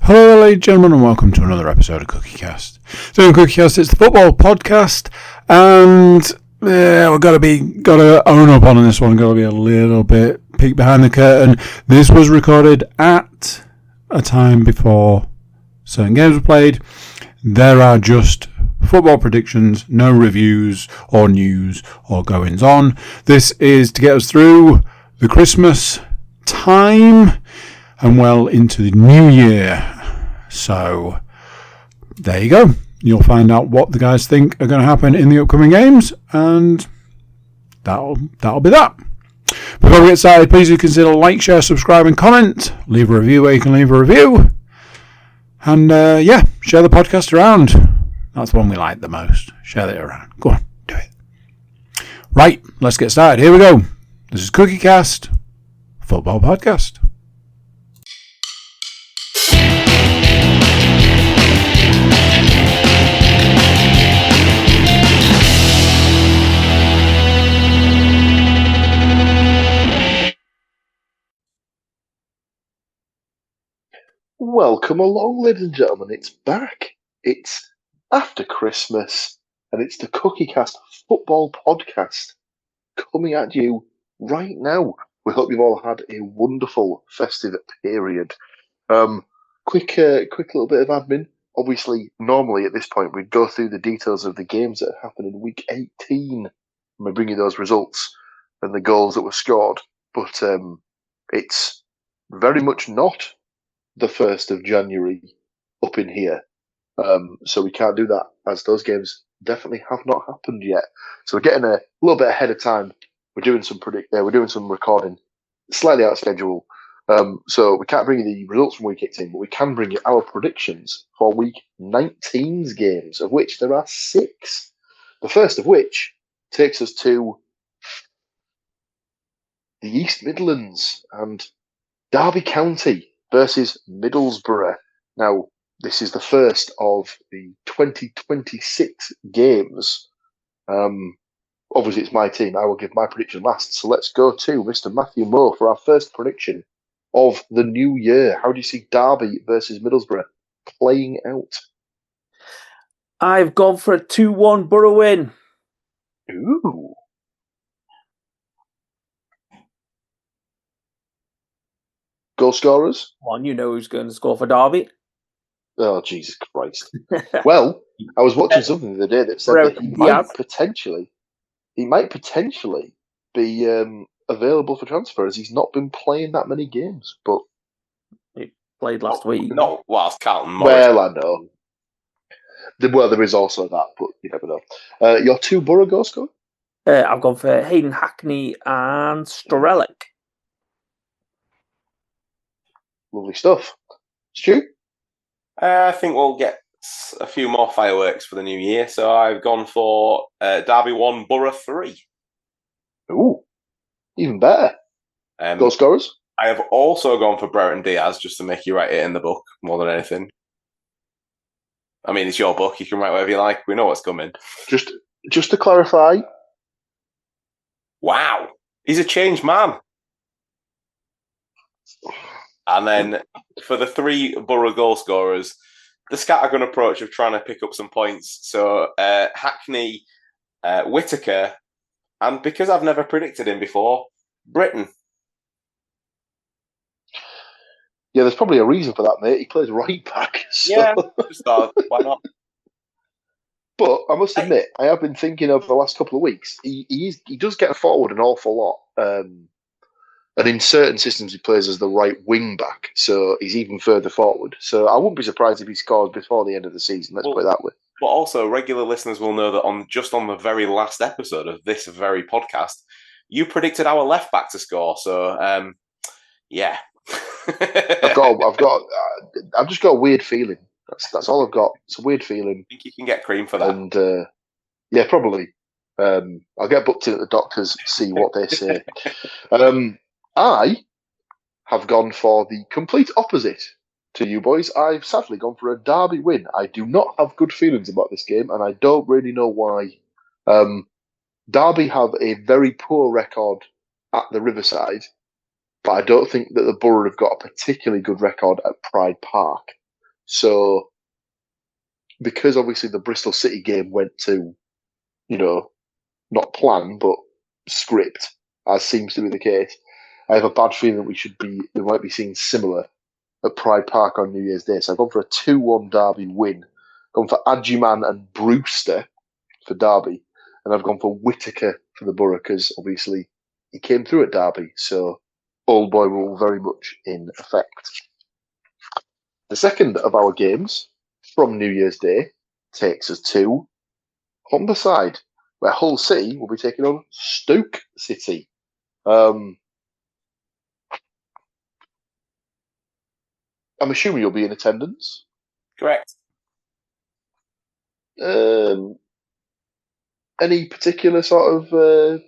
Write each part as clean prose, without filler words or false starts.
Hello, ladies and gentlemen, and welcome to another episode of CookieCast. So, in CookieCast, it's the football podcast, and we've got to own up on this one. Got to be a little bit peek behind the curtain. This was recorded at a time before certain games were played. There are just football predictions, no reviews or news or goings on. This is to get us through the Christmas time and well into the new year. So there you go. You'll find out what the guys think are going to happen in the upcoming games, and that'll be that. Before we get started, please do consider like, share, subscribe, and comment. Leave a review where you can leave a review, and share the podcast around. That's the one we like the most. Share it around. Go on, do it. Right, let's get started. Here we go. This is CookieCast, football podcast. Welcome along, ladies and gentlemen. It's back. It's after Christmas, and it's the CookieCast Football Podcast coming at you right now. We hope you've all had a wonderful festive period. Quick little bit of admin. Obviously, normally at this point, we'd go through the details of the games that happened in week 18, and we bring you those results and the goals that were scored. But it's very much not the 1st of January up in here. So we can't do that, as those games definitely have not happened yet. So we're getting a little bit ahead of time. We're doing some recording slightly out of schedule. So we can't bring you the results from week 18, but we can bring you our predictions for week 19's games, of which there are 6. The first of which takes us to the East Midlands and Derby County versus Middlesbrough. Now, this is the first of the 2026 games. Obviously, it's my team. I will give my prediction last. So let's go to Mr. Matthew Moore for our first prediction of the new year. How do you see Derby versus Middlesbrough playing out? I've gone for a 2-1 Borough win. Ooh. Goal scorers? One, you know who's going to score for Derby. Oh, Jesus Christ. Well, I was watching something the other day that said that he might potentially be available for transfer, as he's not been playing that many games. But he played last week. Not whilst Carlton Morris. Well, I know. There is also that, but you never know. Your 2 Borough goal scorer? I've gone for Hayden Hackney and Strelic. Lovely stuff. Stu? I think we'll get a few more fireworks for the new year, so I've gone for Derby 1, Borough 3. Ooh, even better. Goal scorers? I have also gone for Brereton Diaz, just to make you write it in the book, more than anything. I mean, it's your book, you can write whatever you like, we know what's coming. Just to clarify. Wow, he's a changed man. And then for the 3 Borough goal scorers, the scattergun approach of trying to pick up some points. So Hackney, Whittaker, and because I've never predicted him before, Britton. Yeah, there's probably a reason for that, mate. He plays right back. So. Yeah, just thought, why not? But I must admit, I have been thinking over the last couple of weeks, he does get forward an awful lot. And in certain systems, he plays as the right wing back, so he's even further forward. So I wouldn't be surprised if he scores before the end of the season. Let's put it that way. But also, regular listeners will know that on the very last episode of this very podcast, you predicted our left back to score. So, yeah, I've just got a weird feeling. That's all I've got. It's a weird feeling. I think you can get cream for that. And yeah, probably. I'll get booked in at the doctors, see what they say. I have gone for the complete opposite to you boys. I've sadly gone for a Derby win. I do not have good feelings about this game, and I don't really know why. Derby have a very poor record at the Riverside, but I don't think that the Borough have got a particularly good record at Pride Park. So, because obviously the Bristol City game went to, not plan, but script, as seems to be the case, I have a bad feeling we might be seeing similar at Pride Park on New Year's Day. So I've gone for a 2-1 Derby win. Gone for Adjuman and Brewster for Derby. And I've gone for Whittaker for the Borough because obviously he came through at Derby. So Old Boy rule very much in effect. The second of our games from New Year's Day takes us to Humberside, where Hull City will be taking on Stoke City. I'm assuming you'll be in attendance. Correct. Any particular sort of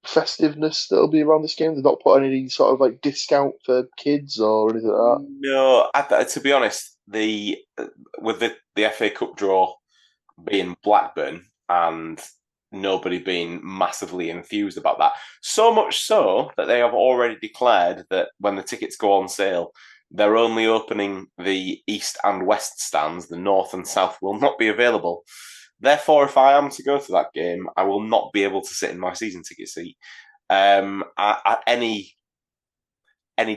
festiveness that'll be around this game? They've not put any sort of like discount for kids or anything like that? No, to be honest, with the FA Cup draw being Blackburn and nobody being massively enthused about that, so much so that they have already declared that when the tickets go on sale, they're only opening the east and west stands. The north and south will not be available. Therefore, if I am to go to that game, I will not be able to sit in my season ticket seat. Any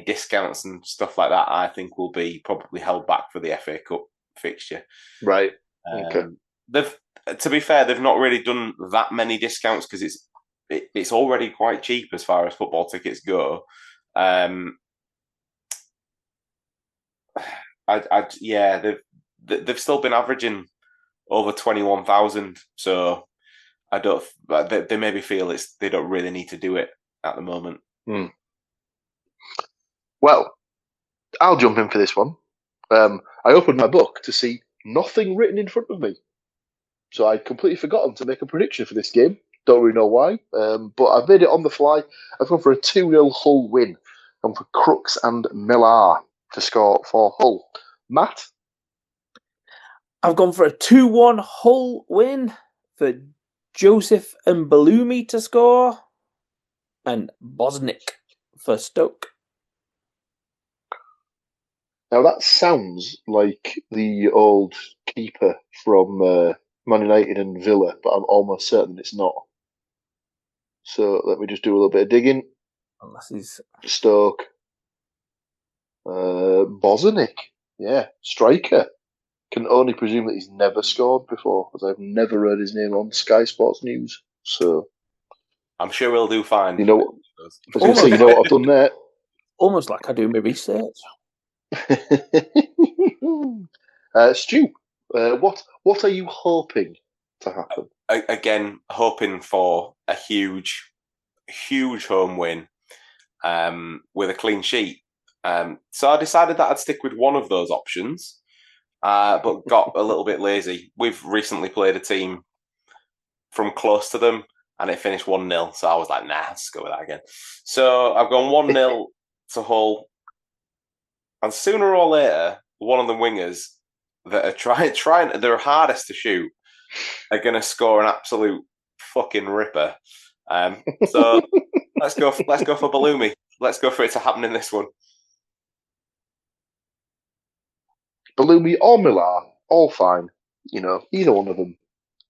discounts and stuff like that, I think, will be probably held back for the FA Cup fixture. Right. Okay. To be fair, they've not really done that many discounts because it's already quite cheap as far as football tickets go. They've still been averaging over 21,000, so I don't. They maybe feel they don't really need to do it at the moment. Well, I'll jump in for this one. I opened my book to see nothing written in front of me, so I'd completely forgotten to make a prediction for this game. Don't really know why, but I've made it on the fly. I've gone for a 2-0 Hull win. Gone for Crooks and Millar to score for Hull. Matt? I've gone for a 2-1 Hull win for Joseph and Balumi to score and Bosnick for Stoke. Now that sounds like the old keeper from Man United and Villa, but I'm almost certain it's not. So let me just do a little bit of digging. Unless he's Stoke. Bosnick. Yeah, striker. Can only presume that he's never scored before, because I've never heard his name on Sky Sports News. So I'm sure we'll do fine. You know what? I was going to say, you know what I've done there? almost like I do my research. Stu, what are you hoping to happen? Again, hoping for a huge home win with a clean sheet. So I decided that I'd stick with one of those options. But got a little bit lazy. We've recently played a team from close to them, and it finished 1-0. So I was like, nah, let's go with that again. So I've gone 1-0 to Hull, and sooner or later, one of the wingers that are trying their hardest to shoot are going to score an absolute fucking ripper. So let's go for Balumi. Let's go for it to happen in this one. Balumi or Millar, all fine. Either one of them,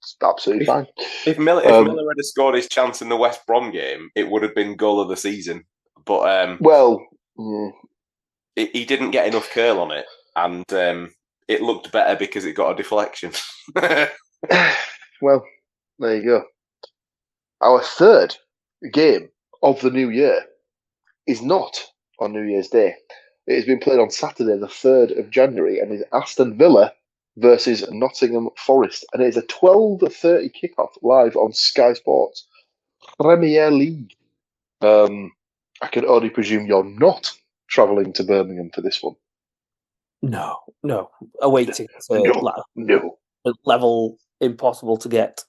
it's absolutely fine. If Miller had scored his chance in the West Brom game, it would have been goal of the season. But he didn't get enough curl on it, and it looked better because it got a deflection. Well, there you go. Our third game of the new year is not on New Year's Day. It has been played on Saturday, the 3rd of January, and is Aston Villa versus Nottingham Forest. And it is a 12:30 kickoff live on Sky Sports Premier League. I can only presume you're not travelling to Birmingham for this one. No. Awaiting No. a level impossible to get.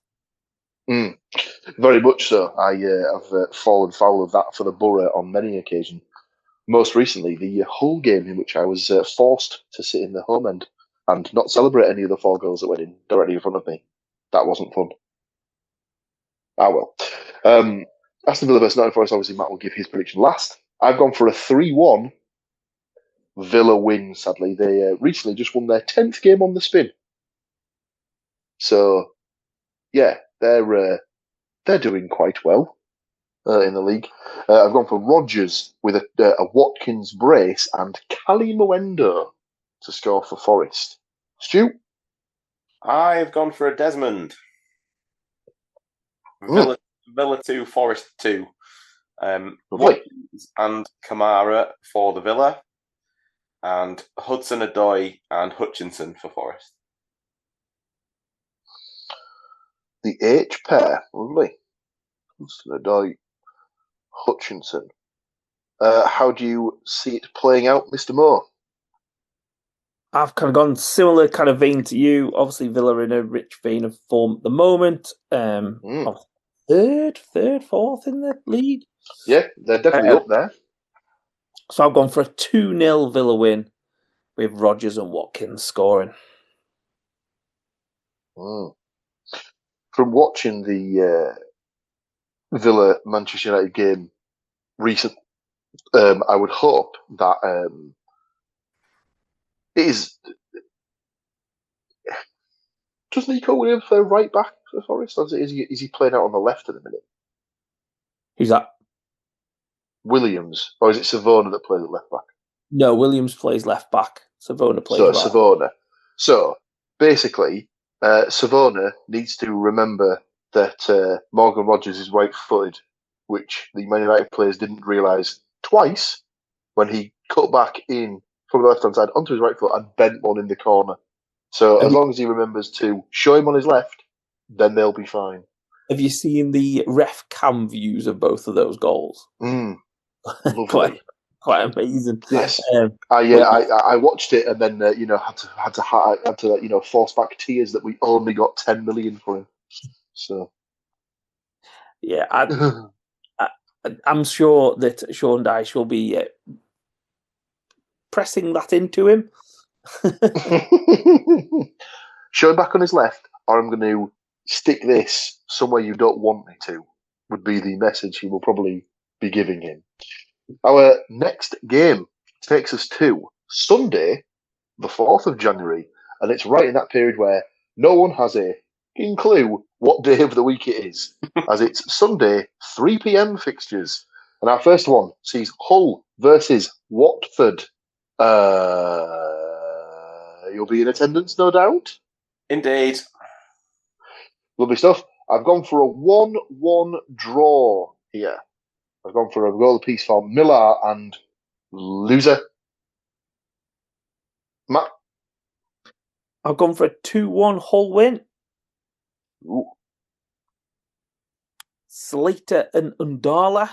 Very much so. I have fallen foul of that for the Borough on many occasions. Most recently, the Hull game in which I was forced to sit in the home end and not celebrate any of the 4 goals that went in directly in front of me. That wasn't fun. Well. Aston Villa versus Nottingham Forest, obviously Matt will give his prediction last. I've gone for a 3-1 Villa win, sadly. They recently just won their 10th game on the spin. So, yeah, they're doing quite well in the league. I've gone for Rodgers with a Watkins brace and Cali Moendo to score for Forest. Stu? I've gone for a Desmond. Villa 2, Forest 2. Watkins and Kamara for the Villa, and Hudson-Odoi and Hutchinson for Forest. The H pair, lovely. Hudson-Odoi, Hutchinson. How do you see it playing out, Mr. Moore? I've kind of gone similar kind of vein to you. Obviously, Villa are in a rich vein of form at the moment. Third, fourth in the league. Yeah, they're definitely up there. So I've gone for a 2-0 Villa win with Rodgers and Watkins scoring. From watching the Villa Manchester United game recent, I would hope that it is. Doesn't Nico Williams play right back for Forest? Or is he playing out on the left at the minute? Who's that? Williams, or is it Savona that plays at left back? No, Williams plays left back. Savona plays right. Savona. So basically, Savona needs to remember that Morgan Rodgers is right-footed, which the Man United players didn't realise twice when he cut back in from the left-hand side onto his right foot and bent one in the corner. So as long as he remembers to show him on his left, then they'll be fine. Have you seen the ref cam views of both of those goals? Lovely. quite amazing. Yes, I watched it and then had to force back tears that we only got 10 million for him. So yeah, I'm sure that Sean Dyche will be pressing that into him. Show him back on his left, or I'm going to stick this somewhere you don't want me to, would be the message he will probably be giving him. Our next game takes us to Sunday, the 4th of January, and it's right in that period where no one has a clue what day of the week it is, as it's Sunday, 3 p.m. fixtures. And our first one sees Hull versus Watford. You'll be in attendance, no doubt? Indeed. Lovely stuff. I've gone for a 1-1 draw here. I've gone for a goal apiece for Miller and Loser. Matt? I've gone for a 2-1 Hull win. Ooh. Slater and Undala.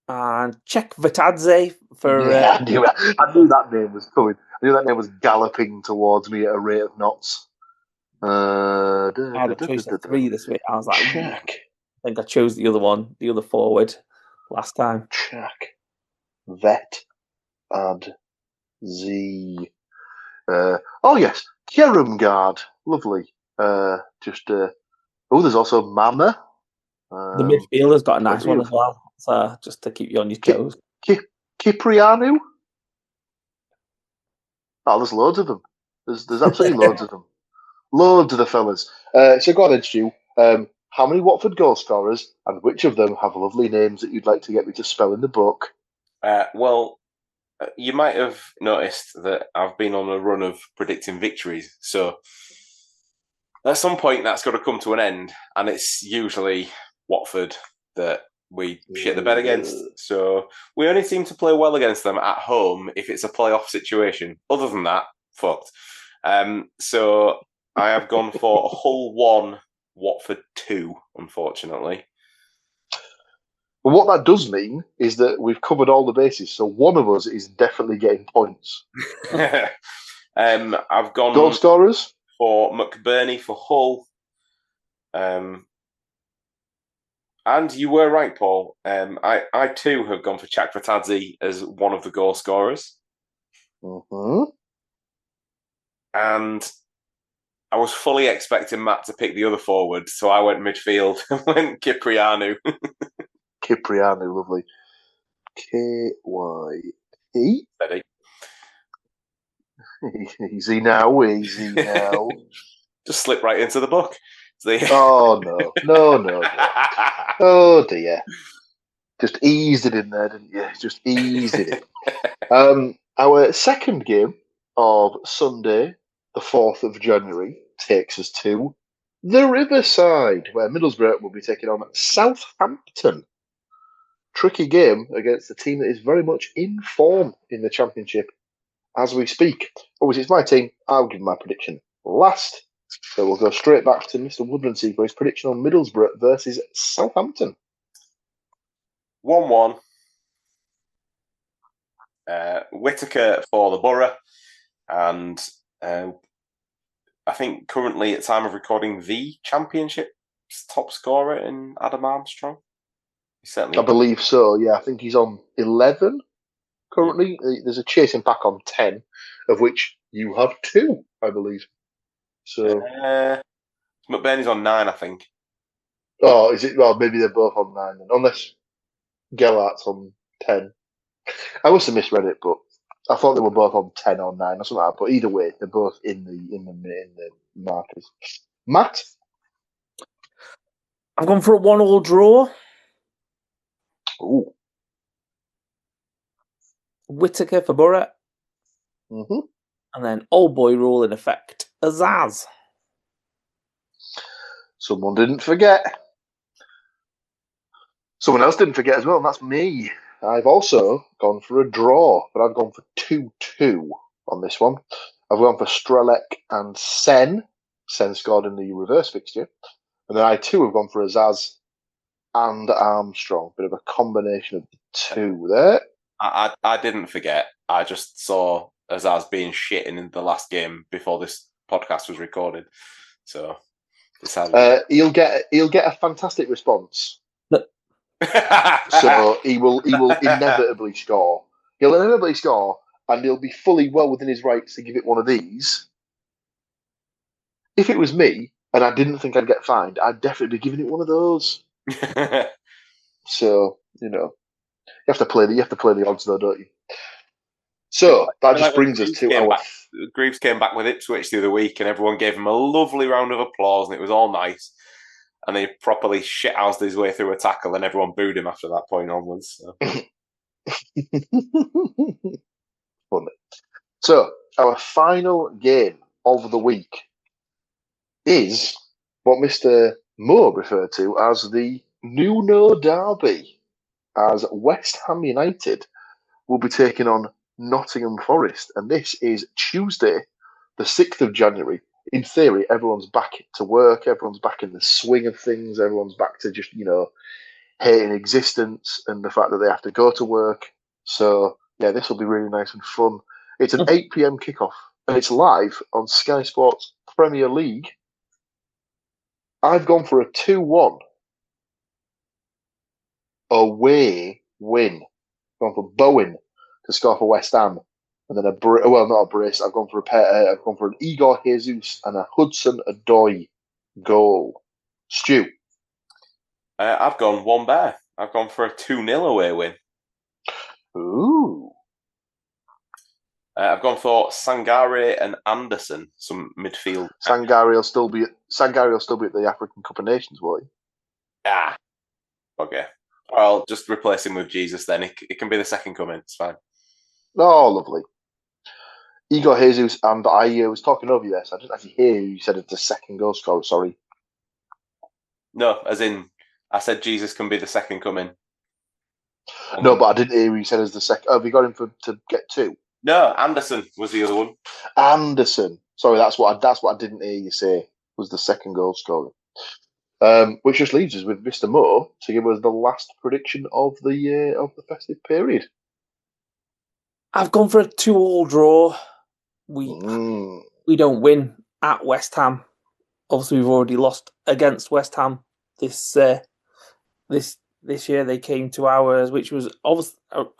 And Czech Vitadze for... I knew that name was coming. I knew that name was galloping towards me at a rate of knots. I had a choice of 3 this week. I was like, Czech. I think I chose the other one, the other forward, last time. Czech. Vet. Ad. Z. Oh, yes. Kjerumgaard. Lovely. There's also Mama. The midfielder's got a nice one as well. So just to keep you on your toes. Kiprianu? Oh, there's loads of them. There's absolutely loads of them. Loads of the fellas. So go on then, Stu. How many Watford goal scorers and which of them have lovely names that you'd like to get me to spell in the book? Well, you might have noticed that I've been on a run of predicting victories. So at some point that's got to come to an end. And it's usually Watford that we shit the bed against. So we only seem to play well against them at home if it's a playoff situation. Other than that, fucked. So I have gone for Hull 1, Watford 2, unfortunately. But what that does mean is that we've covered all the bases. So one of us is definitely getting points. I've gone goal scorers for McBurney for Hull. And you were right, Paul. I too have gone for Czech Vitadze as one of the goal scorers. Mm-hmm. And I was fully expecting Matt to pick the other forward, so I went midfield and went Kyprianou. Kyprianou, lovely. K-Y-P. Steady. Easy now, easy now. Just slip right into the book. Oh, no. Oh, dear. Just eased it in there, didn't you? Just eased it in. Our second game of Sunday, the 4th of January, takes us to the Riverside, where Middlesbrough will be taking on Southampton. Tricky game against a team that is very much in form in the Championship as we speak. Obviously, it's my team. I'll give my prediction last. So we'll go straight back to Mr. Woodmansey for his prediction on Middlesbrough versus Southampton. 1-1. Whittaker for the Borough. And I think currently, at time of recording, the Championship's top scorer in Adam Armstrong. I believe so, yeah. I think he's on 11 currently. There's a chasing pack on 10, of which you have 2, I believe. So McBurney's on 9, I think. Oh, is it? Well, maybe they're both on 9 then. Unless Gellart's on 10. I must have misread it, but I thought they were both on 10 or 9 or something like that. But either way, they're both in the markers. Matt? I've gone for a 1-1 draw. Ooh. Whittaker for Borough. Mm-hmm. And then old boy rule in effect. Azaz. Someone didn't forget. Someone else didn't forget as well, and that's me. I've also gone for a draw, but I've gone for 2-2 on this one. I've gone for Strelec and Sen. Sen scored in the reverse fixture. And then I too have gone for Azaz and Armstrong. Bit of a combination of the two there. I didn't forget. I just saw Azaz being shit in the last game before this podcast was recorded. So he'll get a fantastic response. So he will inevitably score. He'll inevitably score, and he'll be fully well within his rights to give it one of these. If it was me, and I didn't think I'd get fined, I'd definitely be giving it one of those. So you have to play the odds though, don't you? So that just brings us to our. Greaves came back with Ipswich the other week, and everyone gave him a lovely round of applause, and it was all nice. And then he properly shithoused his way through a tackle, and everyone booed him after that point onwards. So. Funny. So, our final game of the week is what Mr. Moore referred to as the Nuno Derby, as West Ham United will be taking on Nottingham Forest. And this is Tuesday, the 6th of January. In theory, everyone's back to work, everyone's back in the swing of things, everyone's back to just, hating existence and the fact that they have to go to work. So, yeah, this will be really nice and fun. It's an 8 p.m. kickoff, and it's live on Sky Sports Premier League. I've gone for a 2-1 away win. I've gone for Bowen to score for West Ham. And then not a brace. I've gone for I've gone for an Igor Jesus and a Hudson-Odoi goal. Stu? I've gone one bear. I've gone for a 2-0 away win. Ooh. I've gone for Sangare and Anderson, some midfield. Sangare will still be at the African Cup of Nations, won't he? Okay. I'll just replace him with Jesus then. It can be the second coming. It's fine. Oh, lovely. Igor Jesus, and I was talking over you there, so I didn't actually hear you said it's the second goal scorer, sorry. No, as in, I said Jesus can be the second coming. No, but I didn't hear you said as the second. Oh, have you got him to get 2? No, Anderson was the other one. Anderson. Sorry, that's what I didn't hear you say was the second goal scorer. Which just leaves us with Mr. Moore to give us the last prediction of the festive period. I've gone for a 2-2 draw. We don't win at West Ham. Obviously, we've already lost against West Ham this year. They came to ours, which was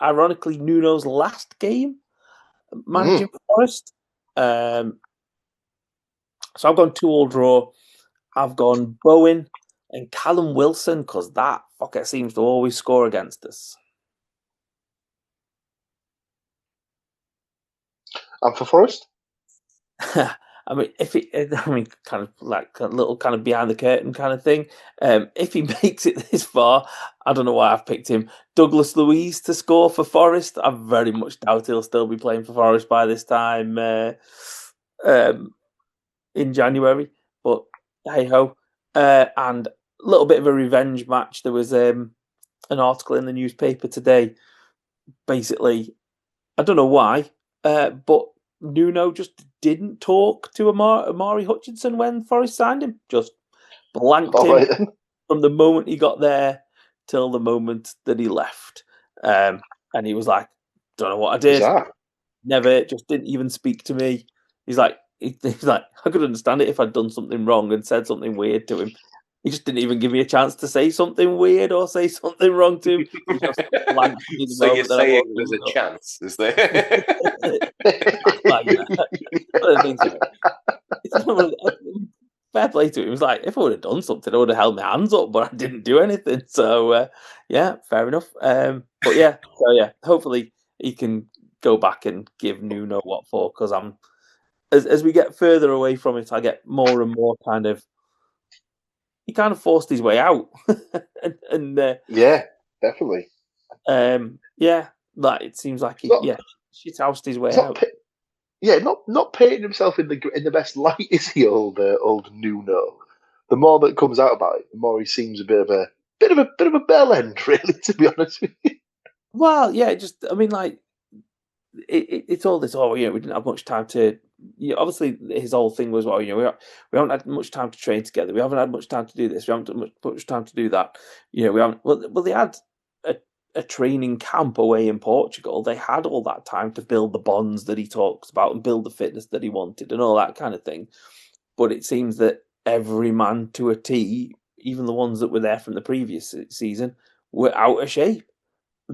ironically Nuno's last game managing Forest. So I've gone 2-2 draw. I've gone Bowen and Callum Wilson because that fucker seems to always score against us. And for Forest? I mean, kind of like a little kind of behind the curtain kind of thing. If he makes it this far, I don't know why I've picked him. Douglas Luiz to score for Forest. I very much doubt he'll still be playing for Forest by this time in January. But hey ho. And a little bit of a revenge match. There was an article in the newspaper today. Basically, I don't know why, but Nuno just didn't talk to Amari Hutchinson when Forest signed him. Just blanked him from the moment he got there till the moment that he left. And he was like, don't know what I did. Bizarre. Never, just didn't even speak to me. He's like, I could understand it if I'd done something wrong and said something weird to him. He just didn't even give me a chance to say something weird or say something wrong to him. He just blanked me the So you're moment that I saying walked there's in a chance, is there? Fair play to him. It was like, if I would have done something, I would have held my hands up, but I didn't do anything. So, yeah, fair enough. But yeah, hopefully he can go back and give Nuno what for, because as we get further away from it, I get more and more kind of, he kind of forced his way out. and yeah, definitely. Like it seems like he shithoused his way out. Not painting himself in the best light, is he, old Nuno? The more that comes out about it, the more he seems a bit of a bell end, really, to be honest with you. Well, yeah, it's all this. We didn't have much time to. Obviously, his whole thing was, we haven't had much time to train together. We haven't had much time to do this. We haven't had much time to do that. We haven't. Well, they had a training camp away in Portugal. They had all that time to build the bonds that he talks about and build the fitness that he wanted and all that kind of thing. But it seems that every man to a T, even the ones that were there from the previous season, were out of shape.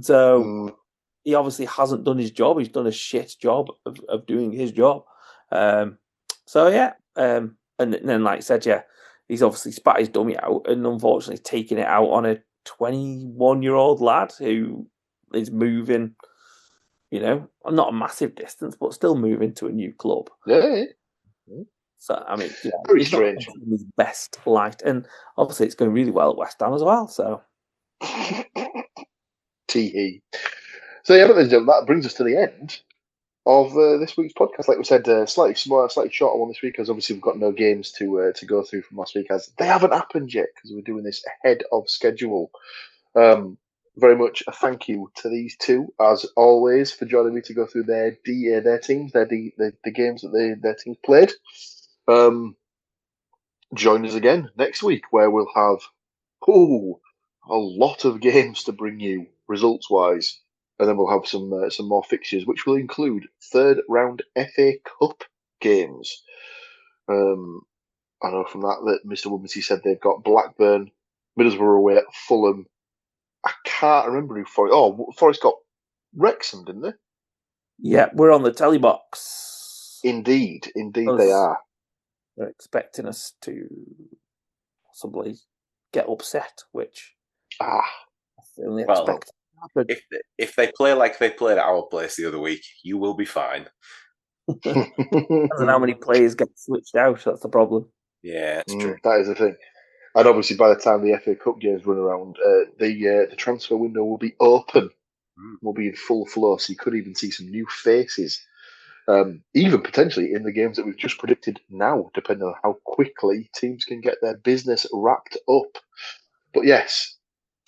So he obviously hasn't done his job. He's done a shit job of doing his job. And then, like I said, he's obviously spat his dummy out and unfortunately taking it out on a 21-year-old lad who is moving, not a massive distance, but still moving to a new club. Yeah. So, I mean, very strange. Not his best light. And obviously it's going really well at West Ham as well, so. Tee-hee. So, yeah, but that brings us to the end of this week's podcast. Like we said, slightly shorter one this week, because obviously we've got no games to go through from last week, as they haven't happened yet, because we're doing this ahead of schedule. Very much a thank you to these two, as always, for joining me to go through their teams, the games that their teams played. Join us again next week, where we'll have a lot of games to bring you results-wise. And then we'll have some more fixtures, which will include third round FA Cup games. I know from that Mr. Woodmansey said they've got Blackburn, Middlesbrough away at Fulham. I can't remember who Forest. Oh, Forest got Wrexham, didn't they? Yeah, we're on the telly box. Indeed they are. They're expecting us to possibly get upset, which I certainly expect. If they play like they played at our place the other week, you will be fine. Depends on how many players get switched out. That's the problem. Yeah, it's true. That is the thing. And obviously, by the time the FA Cup games run around, the transfer window will be open. Will be in full flow, so you could even see some new faces. Even potentially in the games that we've just predicted now, depending on how quickly teams can get their business wrapped up. But yes,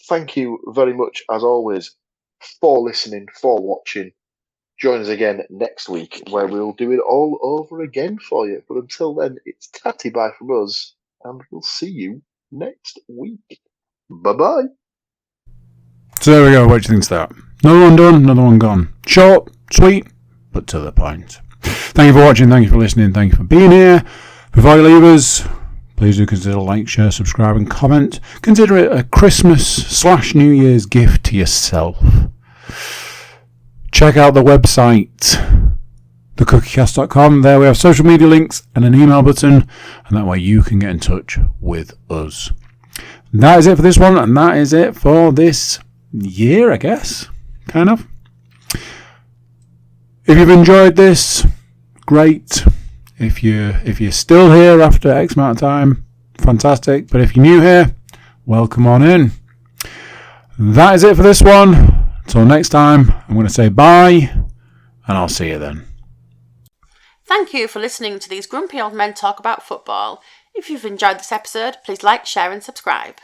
thank you very much, as always, for listening, for watching. Join us again next week, where we'll do it all over again for you. But until then, it's tatty bye from us, and we'll see you next week. Bye-bye. So there we go. What do you think of that? Another one done, another one gone. Short, sweet, but to the point. Thank you for watching. Thank you for listening. Thank you for being here. Before you leave us, please do consider like, share, subscribe, and comment. Consider it a Christmas/New Year's gift to yourself. Check out the website, thecookiecast.com. There we have social media links and an email button, and that way you can get in touch with us. That is it for this one, and that is it for this year, I guess. Kind of. If you've enjoyed this, great. If you're still here after X amount of time, fantastic. But if you're new here, welcome on in. That is it for this one. Until next time, I'm going to say bye, and I'll see you then. Thank you for listening to these grumpy old men talk about football. If you've enjoyed this episode, please like, share and subscribe.